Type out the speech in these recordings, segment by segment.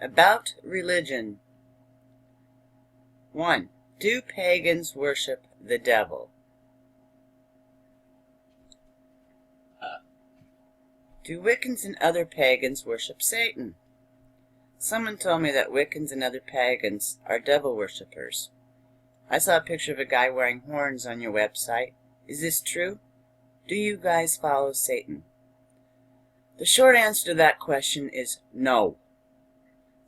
About religion. 1. Do pagans worship the devil? Do Wiccans and other pagans worship Satan? Someone told me that Wiccans and other pagans are devil worshippers. I saw a picture of a guy wearing horns on your website. Is this true? Do you guys follow Satan? The short answer to that question is no.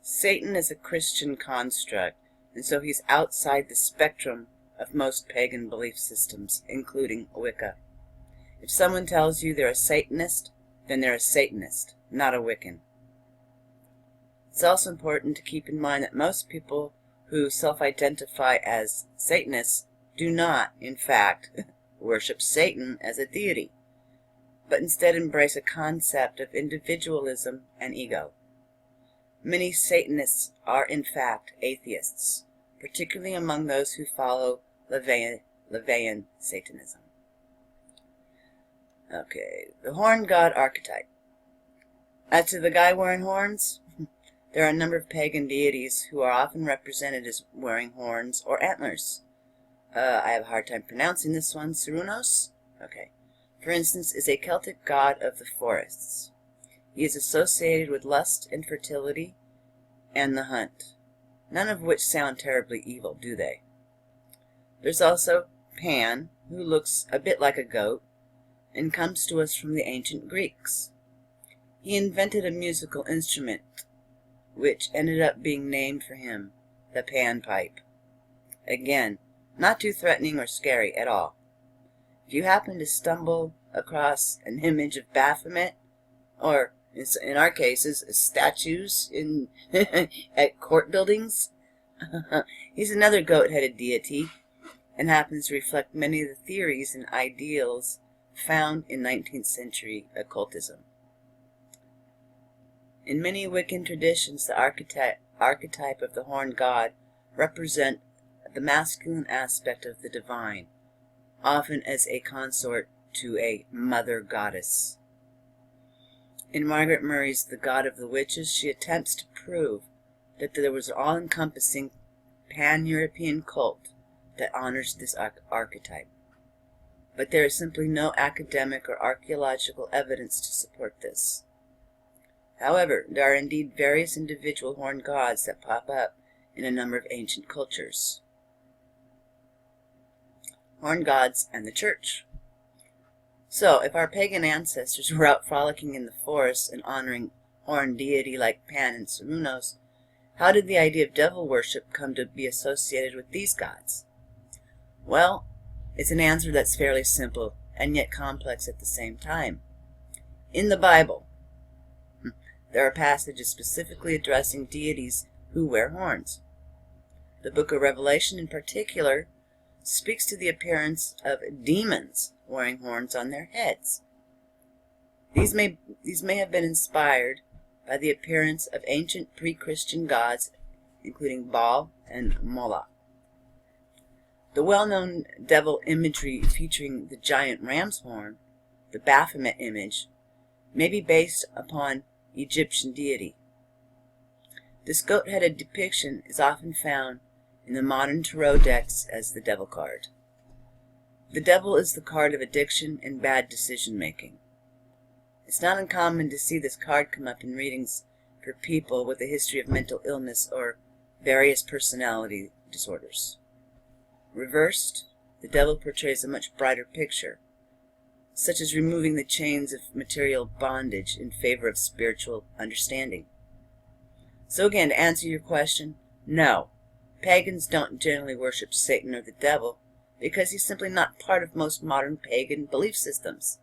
Satan is a Christian construct, and so he's outside the spectrum of most pagan belief systems, including Wicca. If someone tells you they're a Satanist, then they're a Satanist, not a Wiccan. It's also important to keep in mind that most people who self-identify as Satanists do not, in fact, worship Satan as a deity, but instead embrace a concept of individualism and ego. Many Satanists are, in fact, atheists, particularly among those who follow LaVeyan Satanism. Okay, the horn god archetype. As to the guy wearing horns, there are a number of pagan deities who are often represented as wearing horns or antlers. I have a hard time pronouncing this one. Cernunnos? Okay. For instance, is a Celtic god of the forests. He is associated with lust and fertility and the hunt, none of which sound terribly evil, do they? There's also Pan, who looks a bit like a goat, and comes to us from the ancient Greeks. He invented a musical instrument, which ended up being named for him, the panpipe. Again, not too threatening or scary at all. If you happen to stumble across an image of Baphomet, or in our cases, statues at court buildings, he's another goat-headed deity, and happens to reflect many of the theories and ideals found in 19th century occultism. In many Wiccan traditions, the archetype of the horned god represent the masculine aspect of the divine, often as a consort to a mother goddess. In Margaret Murray's The God of the Witches, she attempts to prove that there was an all-encompassing pan-European cult that honors this archetype. But there is simply no academic or archaeological evidence to support this. However, there are indeed various individual horned gods that pop up in a number of ancient cultures. Horned gods and the church. So, if our pagan ancestors were out frolicking in the forest and honoring horned deity like Pan and Cernunnos, how did the idea of devil worship come to be associated with these gods? Well, it's an answer that's fairly simple and yet complex at the same time. In the Bible, there are passages specifically addressing deities who wear horns. The book of Revelation in particular speaks to the appearance of demons wearing horns on their heads. These may have been inspired by the appearance of ancient pre-Christian gods, including Baal and Moloch. The well-known devil imagery featuring the giant ram's horn, the Baphomet image, may be based upon Egyptian deity. This goat-headed depiction is often found in the modern tarot decks as the devil card. The devil is the card of addiction and bad decision-making. It's not uncommon to see this card come up in readings for people with a history of mental illness or various personality disorders. Reversed, the devil portrays a much brighter picture, such as removing the chains of material bondage in favor of spiritual understanding. So again, to answer your question, no, pagans don't generally worship Satan or the devil because he's simply not part of most modern pagan belief systems.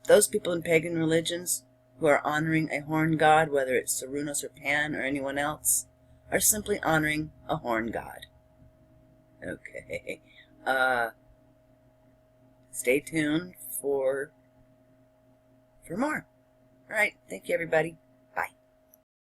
Those people in pagan religions who are honoring a horned god, whether it's Cernunnos or Pan or anyone else, are simply honoring a horned god. Okay. Stay tuned for more. All right. Thank you, everybody.